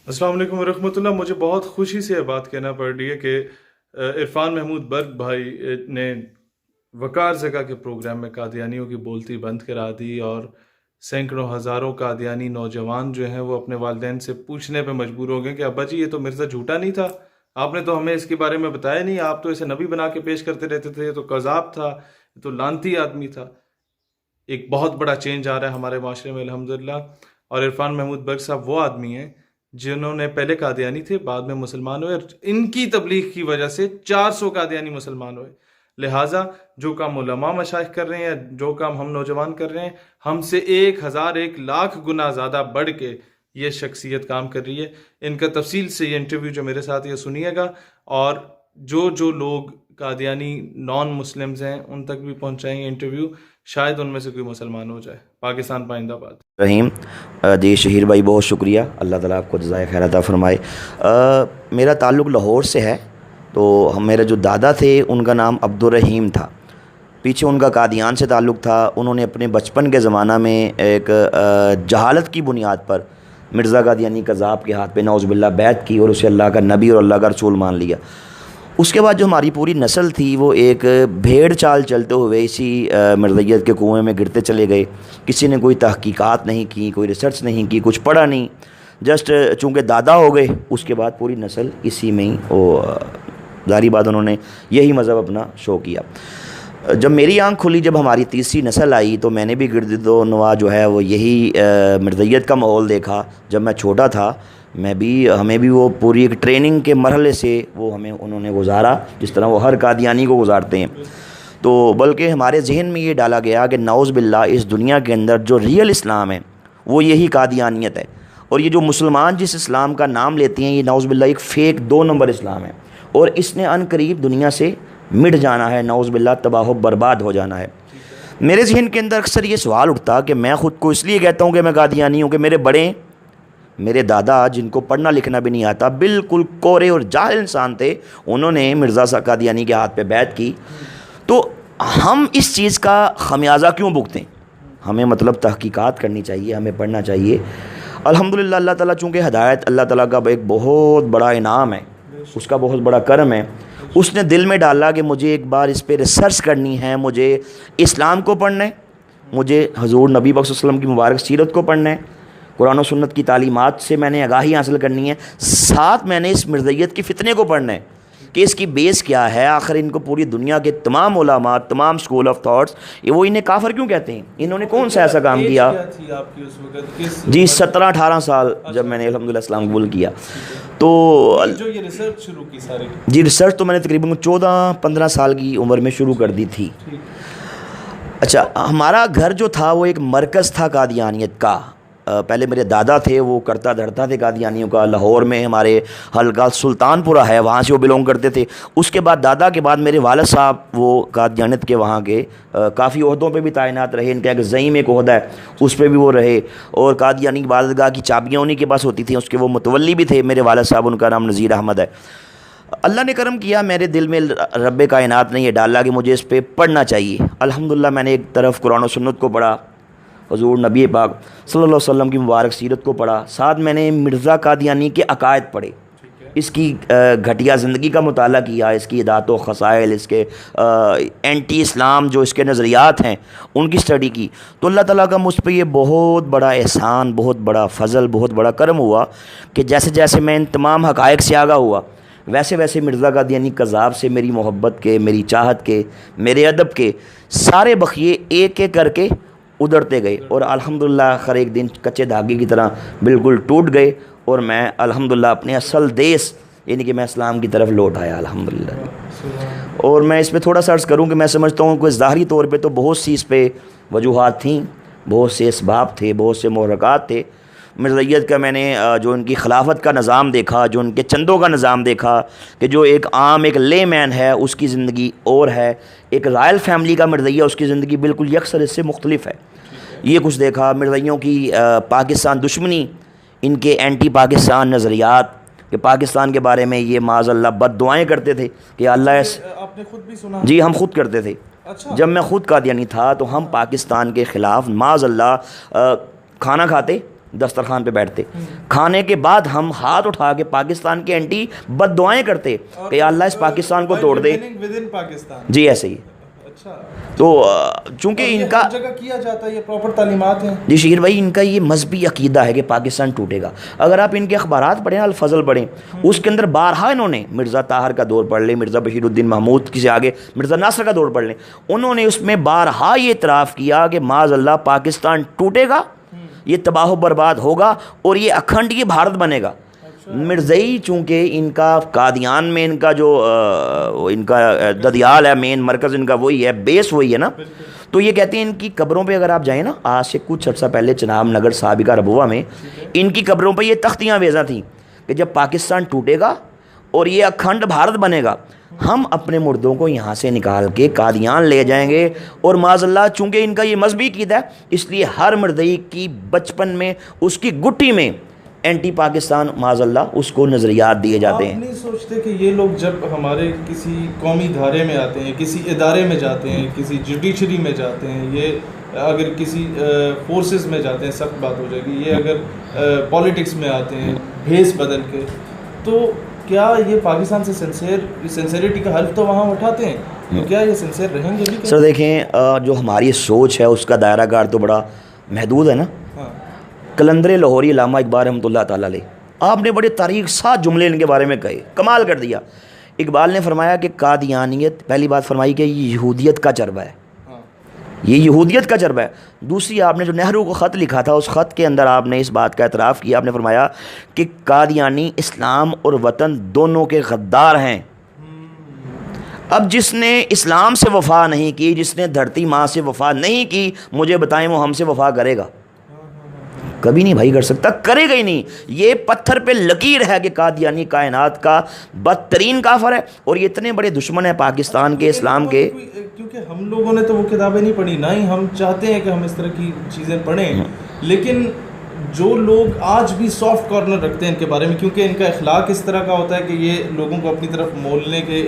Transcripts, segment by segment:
السلام علیکم ورحمۃ اللہ. مجھے بہت خوشی سے یہ بات کہنا پڑ رہی ہے کہ عرفان محمود برق بھائی نے وقار زکا کے پروگرام میں قادیانیوں کی بولتی بند کرا دی، اور سینکڑوں ہزاروں قادیانی نوجوان جو ہیں وہ اپنے والدین سے پوچھنے پہ مجبور ہو گئے کہ ابا جی یہ تو مرزا جھوٹا نہیں تھا، آپ نے تو ہمیں اس کے بارے میں بتایا نہیں، آپ تو اسے نبی بنا کے پیش کرتے رہتے تھے، یہ تو کذاب تھا، یہ تو لعنتی آدمی تھا. ایک بہت بڑا چینج آ رہا ہے ہمارے معاشرے میں الحمدللہ. اور عرفان محمود برق صاحب وہ آدمی ہیں جنہوں نے پہلے قادیانی تھے، بعد میں مسلمان ہوئے، اور ان کی تبلیغ کی وجہ سے 400 قادیانی مسلمان ہوئے. لہٰذا جو کام علماء مشائخ کر رہے ہیں، جو کام ہم نوجوان کر رہے ہیں، ہم سے 1,001,00,000 گنا زیادہ بڑھ کے یہ شخصیت کام کر رہی ہے. ان کا تفصیل سے یہ انٹرویو جو میرے ساتھ یہ سنیے گا، اور جو لوگ قادیانی نان مسلمز ہیں ان تک بھی پہنچائیں گے انٹرویو، شاید ان میں سے کوئی مسلمان ہو جائے. پاکستان پائندہ باد. رحیم جی شہیر بھائی بہت شکریہ، اللہ تعالیٰ آپ کو جزائے خیر عطا فرمائے. میرا تعلق لاہور سے ہے، تو میرے جو دادا تھے ان کا نام عبدالرحیم تھا، پیچھے ان کا قادیان سے تعلق تھا. انہوں نے اپنے بچپن کے زمانہ میں ایک جہالت کی بنیاد پر مرزا قادیانی کذاب کے ہاتھ پہ نعوذ باللہ بیعت کی اور اسے اللہ کا نبی اور اللہ کا رسول مان لیا. اس کے بعد جو ہماری پوری نسل تھی وہ ایک بھیڑ چال چلتے ہوئے اسی مرزیت کے کنویں میں گرتے چلے گئے. کسی نے کوئی تحقیقات نہیں کی، کوئی ریسرچ نہیں کی، کچھ پڑھا نہیں، جسٹ چونکہ دادا ہو گئے اس کے بعد پوری نسل اسی میں ہی ظاہری بات انہوں نے یہی مذہب اپنا شو کیا. جب میری آنکھ کھلی، جب ہماری تیسری نسل آئی، تو میں نے بھی گرد و نواح جو ہے وہ یہی مرزیت کا ماحول دیکھا. جب میں چھوٹا تھا ہمیں بھی وہ پوری ایک ٹریننگ کے مرحلے سے وہ انہوں نے گزارا، جس طرح وہ ہر قادیانی کو گزارتے ہیں. تو بلکہ ہمارے ذہن میں یہ ڈالا گیا کہ نعوذ باللہ اس دنیا کے اندر جو ریئل اسلام ہے وہ یہی قادیانیت ہے، اور یہ جو مسلمان جس اسلام کا نام لیتے ہیں یہ نعوذ باللہ ایک فیک 2 نمبر اسلام ہے، اور اس نے ان قریب دنیا سے مٹ جانا ہے، نعوذ باللہ تباہ و برباد ہو جانا ہے. میرے ذہن کے اندر اکثر یہ سوال اٹھتا کہ میں خود کو اس لیے کہتا ہوں کہ میں قادیانی ہوں کہ میرے بڑے، میرے دادا جن کو پڑھنا لکھنا بھی نہیں آتا، بالکل کورے اور جاہل انسان تھے، انہوں نے مرزا قادیانی کے ہاتھ پہ بیعت کی. تو ہم اس چیز کا خمیازہ کیوں بھگتیں؟ ہمیں مطلب تحقیقات کرنی چاہیے، ہمیں پڑھنا چاہیے. الحمدللہ اللہ تعالیٰ چونکہ ہدایت اللہ تعالیٰ کا ایک بہت بڑا انعام ہے، اس کا بہت بڑا کرم ہے. اس نے دل میں ڈالا کہ مجھے ایک بار اس پہ ریسرچ کرنی ہے، مجھے اسلام کو پڑھنا ہے، مجھے حضور نبی پاک صلی اللہ علیہ وسلم کی مبارک سیرت کو پڑھنا ہے، قرآن و سنت کی تعلیمات سے میں نے آگاہی حاصل کرنی ہے، ساتھ میں نے اس مرزیت کی فتنے کو پڑھنا ہے کہ اس کی بیس کیا ہے. آخر ان کو پوری دنیا کے تمام علماء، تمام اسکول آف تھاٹس وہ انہیں کافر کیوں کہتے ہیں؟ انہوں نے کون سا ایسا کام کیا؟ جی 17-18 سال جب میں نے الحمدللہ اسلام قبول کیا. تو جو یہ ریسرچ شروع کی ساری، جی ریسرچ تو میں نے تقریباً 14-15 سال کی عمر میں شروع کر دی تھی. اچھا، ہمارا گھر جو تھا وہ ایک مرکز تھا قادیانیت کا. پہلے میرے دادا تھے، وہ کرتا دھرتا تھے قادیانیوں کا. لاہور میں ہمارے حلقہ سلطان پورہ ہے، وہاں سے وہ بلونگ کرتے تھے. اس کے بعد دادا کے بعد میرے والد صاحب وہ قادیانیت کے وہاں کے کافی عہدوں پہ بھی تعینات رہے. ان کا ایک زعیم ایک عہدہ ہے، اس پہ بھی وہ رہے، اور قادیانی عبادت گاہ کی چابیاں انہیں کے پاس ہوتی تھیں، اس کے وہ متولی بھی تھے میرے والد صاحب. ان کا نام نذیر احمد ہے. اللہ نے کرم کیا، میرے دل میں رب کائنات نے یہ ڈالا کہ مجھے اس پہ پڑھنا چاہیے. الحمدللہ میں نے ایک طرف قرآن و سنت کو پڑھا، حضور نبی پاک صلی اللہ علیہ وسلم کی مبارک سیرت کو پڑھا، ساتھ میں نے مرزا قادیانی کے عقائد پڑھے، اس کی گھٹیا زندگی کا مطالعہ کیا، اس کی عادات و خصائل، اس کے اینٹی اسلام جو اس کے نظریات ہیں ان کی اسٹڈی کی. تو اللہ تعالیٰ کا مجھ پہ یہ بہت بڑا احسان، بہت بڑا فضل، بہت بڑا کرم ہوا کہ جیسے جیسے میں ان تمام حقائق سے آگاہ ہوا، ویسے ویسے مرزا قادیانی کذاب سے میری محبت کے، میری چاہت کے، میرے ادب کے سارے بخیے ایک ایک کر کے ادھرتے گئے، اور الحمدللہ آخر ایک دن کچے دھاگے کی طرح بالکل ٹوٹ گئے، اور میں الحمدللہ اپنے اصل دیس یعنی کہ میں اسلام کی طرف لوٹ آیا الحمدللہ. اور میں اس پہ تھوڑا سا عرض کروں کہ میں سمجھتا ہوں کہ ظاہری طور پہ تو بہت سی اس پہ وجوہات تھیں، بہت سے اسباب تھے، بہت سے محرکات تھے. مرزیت کا میں نے جو ان کی خلافت کا نظام دیکھا، جو ان کے چندوں کا نظام دیکھا، کہ جو ایک عام ایک لے مین ہے اس کی زندگی اور ہے، ایک رائل فیملی کا مرزیہ اس کی زندگی بالکل یکسر اس سے مختلف ہے. یہ کچھ دیکھا. مرزیوں کی پاکستان دشمنی، ان کے اینٹی پاکستان نظریات، کہ پاکستان کے بارے میں یہ معاذ اللہ بد دعائیں کرتے تھے کہ اللہ آپ نے خود بھی سنا؟ جی ہم خود کرتے تھے. جب میں خود قادیانی تھا تو ہم پاکستان کے خلاف معاذ اللہ کھانا کھاتے، دسترخوان پہ بیٹھتے, کھانے کے بعد ہم ہاتھ اٹھا کے پاکستان کے اینٹی بد دعائیں کرتے کہ یا اللہ اس پاکستان کو توڑ دے. جی ایسے ہی. تو چونکہ ان کا جگہ کیا جاتا ہے, یہ پراپر تعلیمات ہیں. جی شہیر بھائی, ان کا یہ مذہبی عقیدہ ہے کہ پاکستان ٹوٹے گا. اگر آپ ان کے اخبارات پڑھیں, الفضل پڑھیں, اس کے اندر بارہا انہوں نے مرزا طاہر کا دور پڑھ لیں, مرزا بشیر الدین محمود, کسی آگے مرزا ناصر کا دور پڑھ لیں, انہوں نے اس میں بارہا یہ اعتراف کیا کہ معاذ اللہ پاکستان ٹوٹے گا, یہ تباہ و برباد ہوگا اور یہ اکھنڈ یہ بھارت بنے گا. مرزائی چونکہ ان کا قادیان میں ان کا جو ان کا ددیال ہے, مین مرکز ان کا وہی ہے, بیس وہی ہے نا. تو یہ کہتے ہیں ان کی قبروں پہ اگر آپ جائیں نا, آج سے کچھ عرصہ پہلے چناب نگر سابقہ ربوہ میں ان کی قبروں پہ یہ تختیاں ویزاں تھیں کہ جب پاکستان ٹوٹے گا اور یہ اکھنڈ بھارت بنے گا, ہم اپنے مردوں کو یہاں سے نکال کے قادیان لے جائیں گے. اور معاذ اللہ چونکہ ان کا یہ مذہبی عقیدہ ہے, اس لیے ہر مرزائی کی بچپن میں اس کی گٹی میں اینٹی پاکستان معاذ اللہ اس کو نظریات دیے جاتے ہیں. آپ نہیں سوچتے کہ یہ لوگ جب ہمارے کسی قومی دھارے میں آتے ہیں, کسی ادارے میں جاتے ہیں, کسی جوڈیشری میں جاتے ہیں, یہ اگر کسی فورسز میں جاتے ہیں سخت بات ہو جائے گی, یہ اگر پالیٹکس میں آتے ہیں بھیس بدل کے, تو کیا یہ پاکستان سے سنسیریٹی کا حلف تو وہاں اٹھاتے ہیں, تو کیا یہ سنسیر رہیں گے بھی؟ سر دیکھیں, جو ہماری سوچ ہے اس کا دائرہ کار تو بڑا محدود ہے نا. قلندر لاہوری علامہ اقبال رحمۃ اللہ تعالیٰ علیہ, آپ نے بڑے تاریخ ساتھ جملے ان کے بارے میں کہے, کمال کر دیا. اقبال نے فرمایا کہ قادیانیت, پہلی بات فرمائی کہ یہ یہودیت کا چربہ ہے, یہ یہودیت کا چربہ ہے. دوسری, آپ نے جو نہرو کو خط لکھا تھا اس خط کے اندر آپ نے اس بات کا اعتراف کیا, آپ نے فرمایا کہ قادیانی اسلام اور وطن دونوں کے غدار ہیں. اب جس نے اسلام سے وفا نہیں کی, جس نے دھرتی ماں سے وفا نہیں کی, مجھے بتائیں وہ ہم سے وفا کرے گا؟ کبھی نہیں بھائی کر سکتا, کرے گا ہی نہیں. یہ پتھر پہ لکیر ہے کہ قادیانی کائنات کا بدترین کافر ہے, اور یہ اتنے بڑے دشمن ہیں پاکستان کے, اسلام کے. کیونکہ ہم لوگوں نے تو وہ کتابیں نہیں پڑھی, نہ ہی ہم چاہتے ہیں کہ ہم اس طرح کی چیزیں پڑھیں, لیکن جو لوگ آج بھی سافٹ کارنر رکھتے ہیں ان کے بارے میں, کیونکہ ان کا اخلاق اس طرح کا ہوتا ہے کہ یہ لوگوں کو اپنی طرف مولنے کے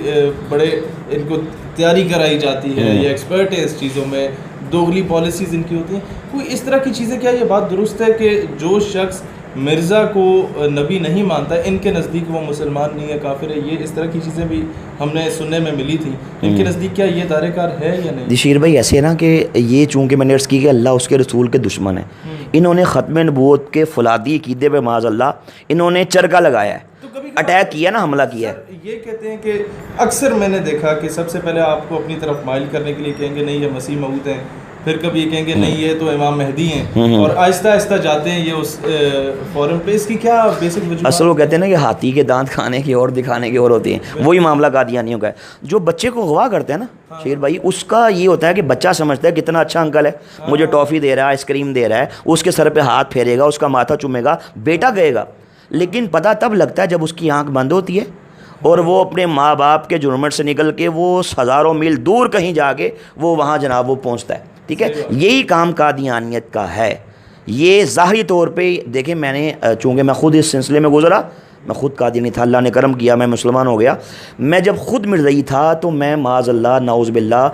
بڑے ان کو تیاری کرائی جاتی ہے, یہ ایکسپرٹ ہے اس چیزوں میں, دوغلی پالیسیز ان کی ہوتی ہیں. کوئی اس طرح کی چیزیں, کیا یہ بات درست ہے کہ جو شخص مرزا کو نبی نہیں مانتا ہے, ان کے نزدیک وہ مسلمان نہیں ہے, کافر ہے؟ یہ اس طرح کی چیزیں بھی ہم نے سننے میں ملی تھی. ان کے نزدیک کیا یہ دائرہ کار ہے یا نہیں؟ شیر بھائی ایسے ہے نا کہ یہ چونکہ میں نے عرض کی کہ اللہ اس کے رسول کے دشمن ہیں, انہوں نے ختم نبوت کے فولادی عقیدے پہ معاذ اللہ انہوں نے چرکا لگایا ہے, اٹیک کیا نا, حملہ کیا ہے. یہ کہتے ہیں کہ اکثر میں نے دیکھا کہ سب سے پہلے آپ کو اپنی طرف مائل کرنے کے لیے کہیں گے نہیں یہ مسیح موعود ہیں, پھر کبھی یہ کہیں گے نہیں یہ تو امام مہدی ہیں, اور آہستہ آہستہ جاتے ہیں یہ اس فورم پہ. اس کی کیا بیسک وجوہات؟ اصل وہ کہتے ہیں نا کہ ہاتھی کے دانت کھانے کی اور دکھانے کی اور ہوتی ہیں, وہی معاملہ قادیانیوں کا ہے. جو بچے کو اغوا کرتے ہیں نا شیر بھائی, اس کا یہ ہوتا ہے کہ بچہ سمجھتا ہے کتنا اچھا انکل ہے, مجھے ٹافی دے رہا ہے, آئس کریم دے رہا ہے, اس کے سر پہ ہاتھ پھیرے گا, اس کا ماتھا چومے گا, بیٹا کہے گا. لیکن پتہ تب لگتا ہے جب اس کی آنکھ بند ہوتی ہے اور وہ اپنے ماں باپ کے جرمٹ سے نکل کے وہ ہزاروں میل دور کہیں جا کے وہ وہاں جناب وہ پہنچتا ہے. ٹھیک ہے, یہی کام قادیانیت کا ہے. یہ ظاہری طور پہ دیکھیں, میں نے چونکہ میں خود اس سلسلے میں گزرا, میں خود قادیانی تھا, اللہ نے کرم کیا میں مسلمان ہو گیا. میں جب خود مرزائی تھا تو میں معاذ اللہ نعوذ باللہ,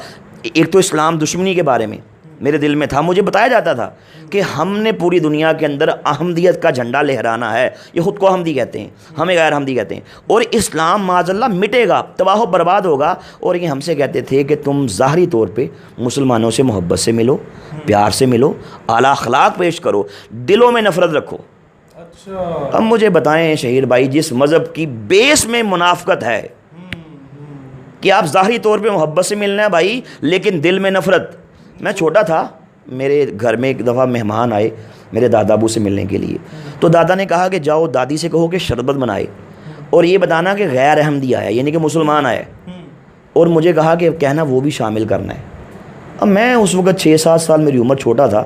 ایک تو اسلام دشمنی کے بارے میں میرے دل میں تھا, مجھے بتایا جاتا تھا کہ ہم نے پوری دنیا کے اندر احمدیت کا جھنڈا لہرانا ہے, یہ خود کو احمدی کہتے ہیں, ہمیں غیر احمدی کہتے ہیں, اور اسلام معاذ اللہ مٹے گا, تباہ و برباد ہوگا. اور یہ ہم سے کہتے تھے کہ تم ظاہری طور پہ مسلمانوں سے محبت سے ملو, پیار سے ملو, اعلیٰ اخلاق پیش کرو, دلوں میں نفرت رکھو. اب مجھے بتائیں شہیر بھائی, جس مذہب کی بیس میں منافقت ہے کہ آپ ظاہری طور پہ محبت سے ملنا ہے بھائی, لیکن دل میں نفرت. میں چھوٹا تھا, میرے گھر میں ایک دفعہ مہمان آئے میرے دادا ابو سے ملنے کے لیے, تو دادا نے کہا کہ جاؤ دادی سے کہو کہ شربت بنائے اور یہ بتانا کہ غیر احمدی آیا, یعنی کہ مسلمان آیا, اور مجھے کہا کہ کہنا وہ بھی شامل کرنا ہے. اب میں اس وقت 6-7 سال میری عمر, چھوٹا تھا,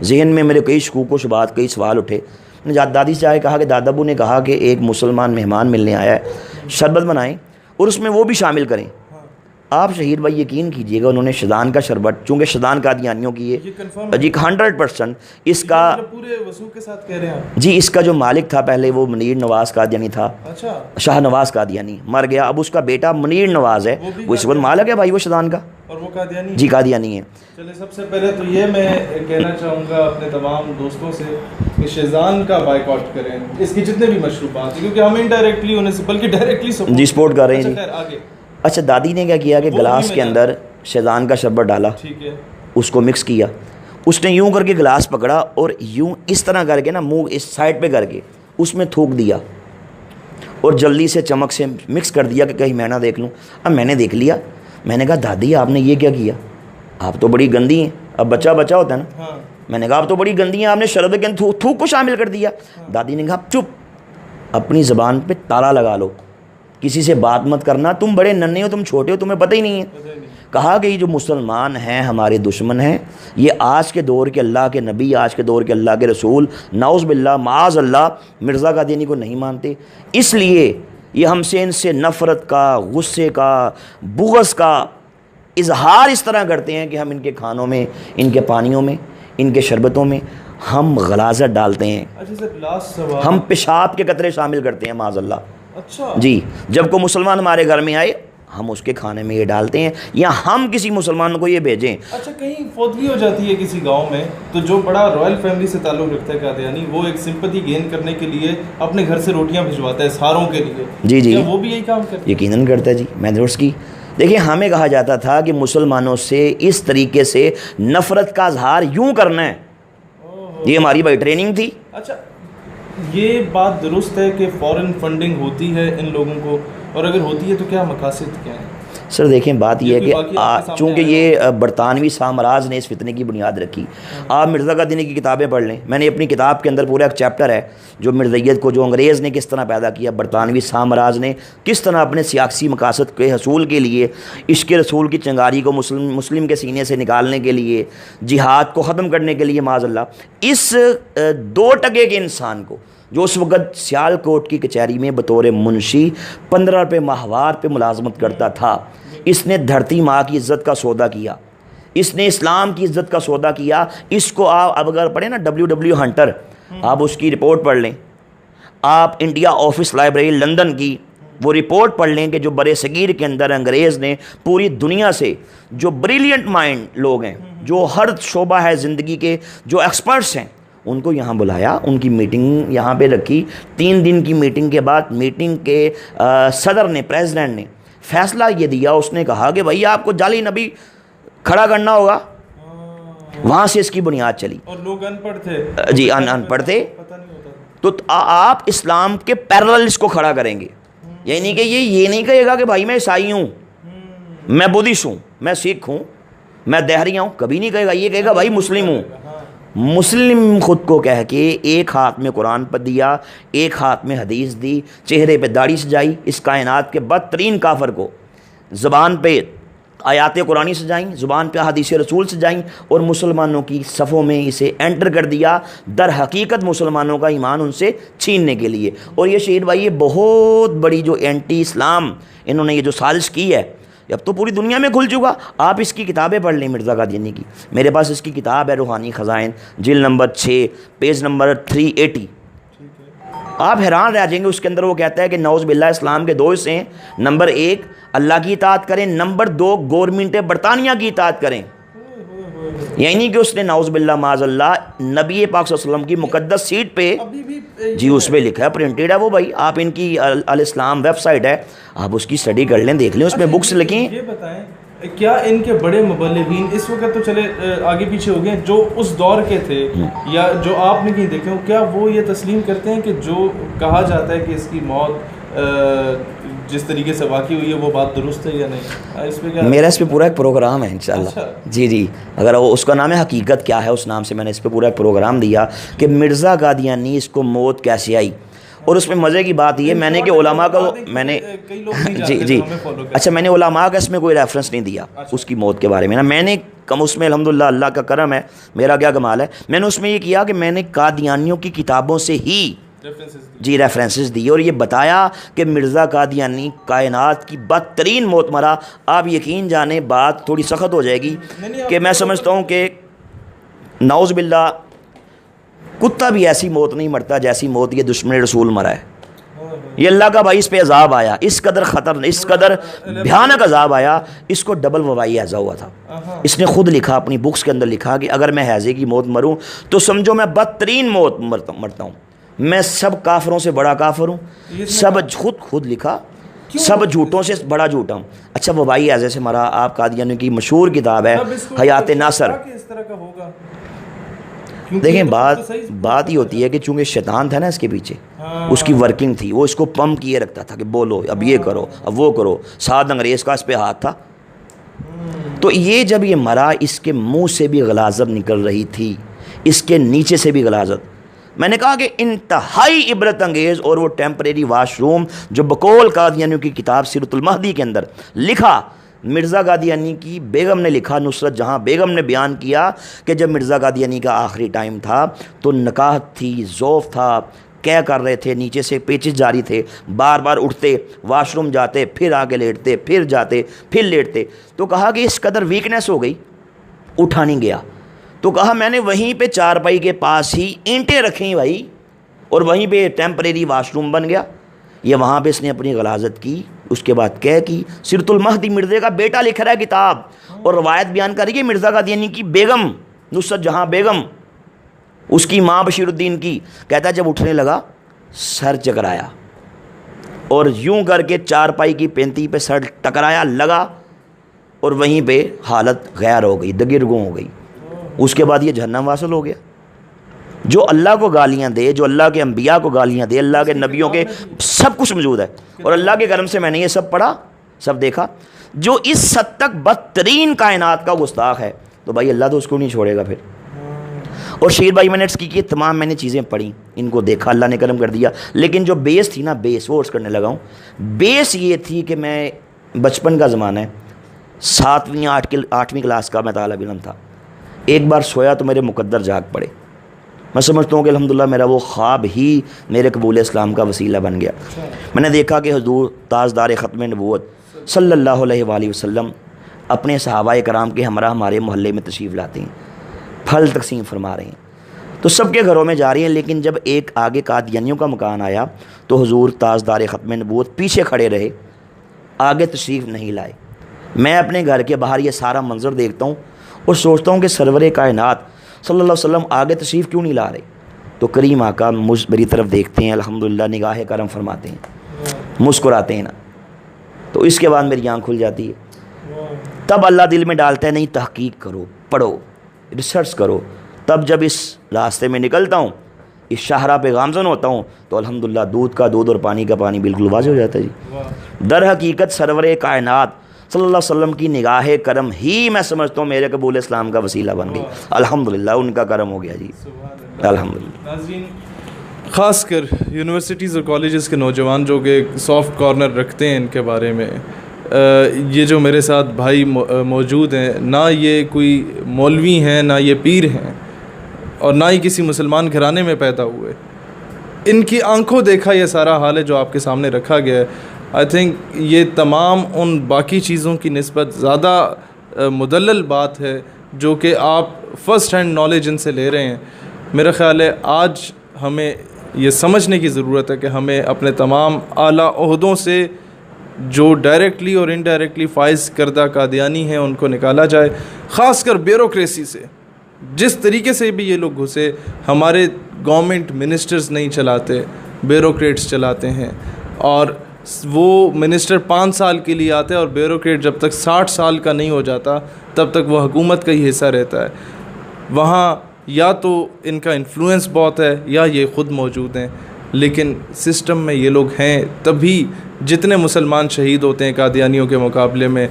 ذہن میں میرے کئی شکوک و شبہات, کئی سوال اٹھے. میں نے دادی سے آ کے کہا کہ دادا ابو نے کہا کہ ایک مسلمان مہمان ملنے آیا ہے, شربت بنائیں اور اس میں وہ بھی شامل کریں. آپ شہید بھائی یقین کیجئے گا انہوں نے شیطان کا شربت، چونکہ شیطان قادیانیوں کی ہے جی 100%، اس کا پورے وثوق کے ساتھ کہہ رہے ہیں جی، اس کا جو مالک تھا پہلے وہ منیر نواز قادیانی تھا، اچھا شاہ نواز قادیانی مر گیا، اب اس کا بیٹا منیر نواز ہے، وہ اس وقت مالک ہے بھائی وہ شیطان کا، اور وہ قادیانی جی قادیانی ہے۔ چلے سب سے پہلے تو یہ میں کہنا چاہوں گا اپنے تمام دوستوں سے کہ شیزان کا بائیکاٹ کریں، اس کی جتنے بھی مشروبات ہیں، کیونکہ ہم انڈائریکٹلی انہیں سے بلکہ ڈائریکٹلی جی سپورٹ کر رہے ہیں جی۔ خیر آگے اچھا دادی نے کیا کیا کہ گلاس کے اندر شیطان کا شربت ڈالا، ٹھیک ہے، اس کو مکس کیا، اس نے یوں کر کے گلاس پکڑا اور یوں اس طرح کر کے نا منہ اس سائڈ پہ کر کے اس میں تھوک دیا اور جلدی سے چمک سے مکس کر دیا کہ کہیں میں نہ دیکھ لوں۔ اب میں نے دیکھ لیا، میں نے کہا دادی آپ نے یہ کیا کیا، آپ تو بڑی گندی ہیں، اب بچہ بچہ ہوتا ہے نا، ہاں میں نے کہا آپ تو بڑی گندی ہیں، آپ نے شربت کے اندر تھوک کو شامل کر دیا۔ دادی نے کہا چپ، اپنی زبان پہ تالا لگا لو، کسی سے بات مت کرنا، تم بڑے ننھے ہو، تم چھوٹے ہو، تمہیں پتہ ہی نہیں ہے۔ کہا کہ یہ جو مسلمان ہیں ہمارے دشمن ہیں، یہ آج کے دور کے اللہ کے نبی، آج کے دور کے اللہ کے رسول، نعوذ باللہ معاذ اللہ مرزا قادیانی کو نہیں مانتے، اس لیے یہ ہم سے ان سے نفرت کا، غصے کا، بغض کا اظہار اس طرح کرتے ہیں کہ ہم ان کے کھانوں میں، ان کے پانیوں میں، ان کے شربتوں میں ہم غلاظت ڈالتے ہیں، اچھا سر لاسٹ سوال، ہم پیشاب کے قطرے شامل کرتے ہیں معاذ اللہ۔ اچھا جی جب کوئی مسلمان ہمارے گھر میں آئے ہم اس کے کھانے میں یہ ڈالتے ہیں، یا ہم کسی مسلمان کو یہ بھیجیں۔ اچھا کہیں فوتگی ہو جاتی ہے کسی گاؤں میں تو جو بڑا رائل فیملی سے تعلق رکھتا ہے قادیانی، وہ ایک سمپتھی گین کرنے کے لیے اپنے گھر سے روٹیاں بھجواتا ہے ساروں کے لیے، جی جی کیا وہ بھی یہی کام کرتا ہے؟ یقیناً کرتا ہے جی، میں نے اس کی دیکھیں ہمیں کہا جاتا تھا کہ مسلمانوں سے اس طریقے سے نفرت کا اظہار یوں کرنا ہے، یہ ہماری بھائی ٹریننگ تھی۔ اچھا یہ بات درست ہے کہ فورن فنڈنگ ہوتی ہے ان لوگوں کو، اور اگر ہوتی ہے تو کیا مقاصد کیا ہیں؟ سر دیکھیں بات یہ ہے کہ کوئی واقعہ آپ کے سامنے چونکہ آیا یہ برطانوی سامراج نے اس فتنے کی بنیاد رکھی، آپ مرزا قادیانی کی کتابیں پڑھ لیں، میں نے اپنی کتاب کے اندر پورا ایک چیپٹر ہے جو مرزائیت کو جو انگریز نے کس طرح پیدا کیا، برطانوی سامراج نے کس طرح اپنے سیاسی مقاصد کے حصول کے لیے عشق رسول کی چنگاری کو مسلم کے سینے سے نکالنے کے لیے، جہاد کو ختم کرنے کے لیے معاذ اللہ، اس 2% کے انسان کو جو اس وقت سیال کوٹ کی کچہری میں بطور منشی 15 روپے ماہوار پہ ملازمت کرتا تھا، اس نے دھرتی ماں کی عزت کا سودا کیا، اس نے اسلام کی عزت کا سودا کیا۔ اس کو آپ اب اگر پڑھیں نا WW ہنٹر، آپ اس کی رپورٹ پڑھ لیں، آپ انڈیا آفس لائبریری لندن کی وہ رپورٹ پڑھ لیں کہ جو برِ صغیر کے اندر انگریز نے پوری دنیا سے جو بریلینٹ مائنڈ لوگ ہیں، جو ہر شعبہ ہے زندگی کے، جو ایکسپرٹس ہیں، ان کو یہاں بلایا، ان کی میٹنگ یہاں پہ رکھی، 3 دن کی میٹنگ کے بعد میٹنگ کے صدر نے، پریزیڈنٹ نے فیصلہ یہ دیا، اس نے کہا کہ بھائی آپ کو جعلی نبی کھڑا کرنا ہوگا، وہاں سے اس کی بنیاد چلی۔ اور لوگ ان پڑھ تھے جی ان پڑھ تھے، پتہ نہیں ہوتا تھا۔ تو آپ اسلام کے پیرلل اس کو کھڑا کریں گے، یعنی کہ یہ نہیں کہے گا کہ بھائی میں عیسائی ہوں، میں بدھسٹ ہوں، میں سکھ ہوں، میں دہریہ ہوں، کبھی نہیں کہے گا، یہ کہے گا بھائی مسلم ہوں۔ مسلم خود کو کہہ کے ایک ہاتھ میں قرآن پر دیا، ایک ہاتھ میں حدیث دی، چہرے پہ داڑھی سجائی، اس کائنات کے بدترین کافر کو زبان پہ آیات قرآنی سجائیں، زبان پہ حدیث رسول سجائیں، اور مسلمانوں کی صفوں میں اسے انٹر کر دیا، در حقیقت مسلمانوں کا ایمان ان سے چھیننے کے لیے۔ اور یہ شہید بھائی یہ بہت بڑی جو اینٹی اسلام انہوں نے یہ جو سازش کی ہے، اب تو پوری دنیا میں کھل چکا، آپ اس کی کتابیں پڑھ لیں مرزا قادیانی کی، میرے پاس اس کی کتاب ہے روحانی خزائن، جلد نمبر 6 پیج نمبر 380، آپ حیران رہ جائیں گے۔ اس کے اندر وہ کہتا ہے کہ نعوذ باللہ اسلام کے 2 حصے ہیں، نمبر 1 اللہ کی اطاعت کریں، نمبر 2 گورنمنٹ برطانیہ کی اطاعت کریں، یعنی کہ اس نے نعوذ باللہ معاذ اللہ نبی پاک صلی اللہ علیہ وسلم کی مقدس سیٹ پہ جی اس پہ لکھا ہے، پرنٹڈ ہے وہ بھائی، آپ ان کی الاسلام ویب سائٹ ہے، آپ اس کی اسٹڈی کر لیں، دیکھ لیں، اس میں بکس لکھیں۔ یہ بتائیں کیا ان کے بڑے مبلغین اس وقت تو چلے آگے پیچھے ہو گئے، جو اس دور کے تھے یا جو آپ نے کہیں دیکھے ہو، کیا وہ یہ تسلیم کرتے ہیں کہ جو کہا جاتا ہے کہ اس کی موت جس طریقے سے واقع ہوئی ہے وہ بات درست ہے یا نہیں؟ اس پہ کیا میرا اس پہ پورا ایک پروگرام ہے انشاءاللہ۔ جی جی، اگر اس کا نام ہے حقیقت کیا ہے، اس نام سے میں نے اس پہ پورا ایک پروگرام دیا کہ مرزا قادیانی اس کو موت کیسے آئی، اور اس میں مزے کی بات یہ میں نے کہ علماء کا میں نے جی اچھا میں نے علماء کا اس میں کوئی ریفرنس نہیں دیا اس کی موت کے بارے میں نا، میں نے کم اس میں الحمدللہ اللہ کا کرم ہے، میرا کیا کمال ہے، میں نے اس میں یہ کیا کہ میں نے قادیانیوں کی کتابوں سے ہی جی ریفرنسز دی اور یہ بتایا کہ مرزا قادیانی کائنات کی بدترین موت مرا. آپ یقین جانیں بات تھوڑی سخت ہو جائے گی کہ میں سمجھتا ہوں کہ نعوذ باللہ کتا بھی ایسی موت نہیں مرتا جیسی موت یہ دشمن رسول مرا ہے. یہ اللہ کا بھائی اس پہ عذاب آیا, اس قدر خطر, اس قدر بھیانک عذاب آیا, اس کو ڈبل وبائی ہیضہ ہوا تھا. اس نے خود لکھا اپنی بکس کے اندر لکھا کہ اگر میں ہیضے کی موت مروں تو سمجھو میں بدترین موت مرتا ہوں, میں سب کافروں سے بڑا کافر ہوں, سب خود لکھا, سب جھوٹوں سے بڑا جھوٹا ہوں. اچھا وبائی ہیضے سے مرا. آپ قادیانی کی مشہور کتاب ہے حیات ناصر. دیکھیں بات ہی ہوتی ہے کہ چونکہ شیطان تھا نا اس کے پیچھے, اس کی ورکنگ تھی, وہ اس کو پمپ کیے رکھتا تھا کہ بولو اب یہ کرو اب وہ کرو. سعد انگریز کا اس پہ ہاتھ تھا. تو یہ جب یہ مرا اس کے منہ سے بھی غلاظت نکل رہی تھی, اس کے نیچے سے بھی غلاظت. میں نے کہا کہ انتہائی عبرت انگیز اور وہ ٹیمپریری واش روم جو بقول قادیانیوں کی کتاب سیرت المہدی کے اندر لکھا, مرزا قادیانی کی بیگم نے لکھا, نصرت جہاں بیگم نے بیان کیا کہ جب مرزا قادیانی کا آخری ٹائم تھا تو نکاحت تھی, ذوف تھا, کیا کر رہے تھے, نیچے سے پیچز جاری تھے, بار بار اٹھتے, واش روم جاتے, پھر آگے لیٹتے, پھر جاتے, پھر لیٹتے. تو کہا کہ اس قدر ویکنیس ہو گئی, اٹھا نہیں گیا. تو کہا میں نے وہیں پہ چارپائی کے پاس ہی اینٹیں رکھیں بھائی, اور وہیں پہ ٹیمپریری واش روم بن گیا. یہ وہاں پہ اس نے اپنی غلاظت کی. اس کے بعد کہہ کی سیرت المہدی مرزے کا بیٹا لکھ رہا ہے کتاب, اور روایت بیان کر رہی ہے مرزا قادیانی کی بیگم نصرت جہاں بیگم, اس کی ماں بشیر الدین کی. کہتا ہے جب اٹھنے لگا سر چکرایا اور یوں کر کے چارپائی کی پینتی پہ سر ٹکرایا لگا, اور وہیں پہ حالت غیر ہو گئی, دگرگوں ہو گئی. اس کے بعد یہ جہنم واصل ہو گیا. جو اللہ کو گالیاں دے, جو اللہ کے انبیاء کو گالیاں دے, اللہ کے نبیوں کے سب کچھ موجود ہے. اور اللہ کے کرم سے میں نے یہ سب پڑھا, سب دیکھا. جو اس حد تک بدترین کائنات کا گستاخ ہے تو بھائی اللہ تو اس کو نہیں چھوڑے گا پھر. اور شیر بھائی میں نے کی تمام میں نے چیزیں پڑھی, ان کو دیکھا, اللہ نے کرم کر دیا. لیکن جو بیس تھی نا, بیس وہ کرنے لگا ہوں. بیس یہ تھی کہ میں بچپن کا زمانہ ہے, 7ویں 8ویں کلاس کا میں طالب علم تھا. ایک بار سویا تو میرے مقدر جاگ پڑے. میں سمجھتا ہوں کہ الحمدللہ میرا وہ خواب ہی میرے قبول اسلام کا وسیلہ بن گیا. میں نے دیکھا کہ حضور تاجدار ختم نبوت صلی اللہ علیہ وآلہ وسلم اپنے صحابہ کرام کے ہمراہ ہمارے محلے میں تشریف لاتے ہیں, پھل تقسیم فرما رہے ہیں. تو سب کے گھروں میں جا رہی ہیں, لیکن جب ایک آگے قادیانیوں کا مکان آیا تو حضور تاجدار ختم نبوت پیچھے کھڑے رہے, آگے تشریف نہیں لائے. میں اپنے گھر کے باہر یہ سارا منظر دیکھتا ہوں اور سوچتا ہوں کہ سرور کائنات صلی اللہ علیہ وسلم آگے تشریف کیوں نہیں لا رہے. تو کریم آقا میری طرف دیکھتے ہیں, الحمدللہ نگاہ کرم فرماتے ہیں, مسکراتے ہیں نا. تو اس کے بعد میری آنکھ کھل جاتی ہے. تب اللہ دل میں ڈالتا ہے نہیں تحقیق کرو, پڑھو, ریسرچ کرو. تب جب اس راستے میں نکلتا ہوں, اس شاہراہ پہ گامزن ہوتا ہوں, تو الحمدللہ دودھ کا دودھ اور پانی کا پانی بالکل واضح ہو جاتا ہے جی. در حقیقت سرور کائنات صلی اللہ علیہ وسلم کی نگاہ کرم ہی میں سمجھتا ہوں میرے قبول اسلام کا وسیلہ بن گئی. الحمدللہ ان کا کرم ہو گیا جی, الحمدللہ. ناظرین, خاص کر یونیورسٹیز اور کالجز کے نوجوان جو کہ سافٹ کارنر رکھتے ہیں ان کے بارے میں, یہ جو میرے ساتھ بھائی موجود ہیں, نہ یہ کوئی مولوی ہیں, نہ یہ پیر ہیں, اور نہ ہی کسی مسلمان گھرانے میں پیدا ہوئے. ان کی آنکھوں دیکھا یہ سارا حال ہے جو آپ کے سامنے رکھا گیا ہے. آئی تھنک یہ تمام ان باقی چیزوں کی نسبت زیادہ مدلل بات ہے جو کہ آپ فرسٹ ہینڈ نالج ان سے لے رہے ہیں. میرا خیال ہے آج ہمیں یہ سمجھنے کی ضرورت ہے کہ ہمیں اپنے تمام اعلیٰ عہدوں سے جو ڈائریکٹلی اور انڈائریکٹلی فائز کردہ قادیانی ہیں ان کو نکالا جائے. خاص کر بیوروکریسی سے, جس طریقے سے بھی یہ لوگ گھسے, ہمارے گورنمنٹ منسٹرز نہیں چلاتے, بیوروکریٹس چلاتے ہیں. اور وہ منسٹر 5 سال کے لیے آتے ہیں اور بیوروکریٹ جب تک 60 سال کا نہیں ہو جاتا تب تک وہ حکومت کا ہی حصہ رہتا ہے. وہاں یا تو ان کا انفلوئنس بہت ہے یا یہ خود موجود ہیں, لیکن سسٹم میں یہ لوگ ہیں. تبھی جتنے مسلمان شہید ہوتے ہیں قادیانیوں کے مقابلے میں,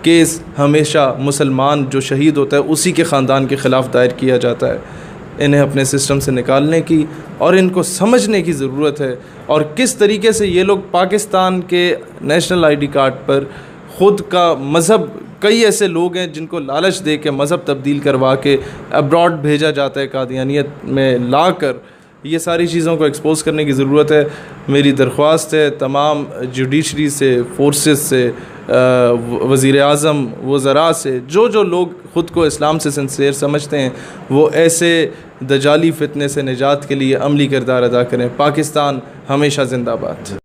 کیس ہمیشہ مسلمان جو شہید ہوتا ہے اسی کے خاندان کے خلاف دائر کیا جاتا ہے. انہیں اپنے سسٹم سے نکالنے کی اور ان کو سمجھنے کی ضرورت ہے, اور کس طریقے سے یہ لوگ پاکستان کے نیشنل آئی ڈی کارڈ پر خود کا مذہب, کئی ایسے لوگ ہیں جن کو لالچ دے کے مذہب تبدیل کروا کے ابراڈ بھیجا جاتا ہے, قادیانیت میں لا کر یہ ساری چیزوں کو ایکسپوز کرنے کی ضرورت ہے. میری درخواست ہے تمام جوڈیشری سے, فورسز سے, وزیر اعظم, وزراء سے, جو لوگ خود کو اسلام سے سنسیئر سمجھتے ہیں وہ ایسے دجالی فتنے سے نجات کے لیے عملی کردار ادا کریں. پاکستان ہمیشہ زندہ باد.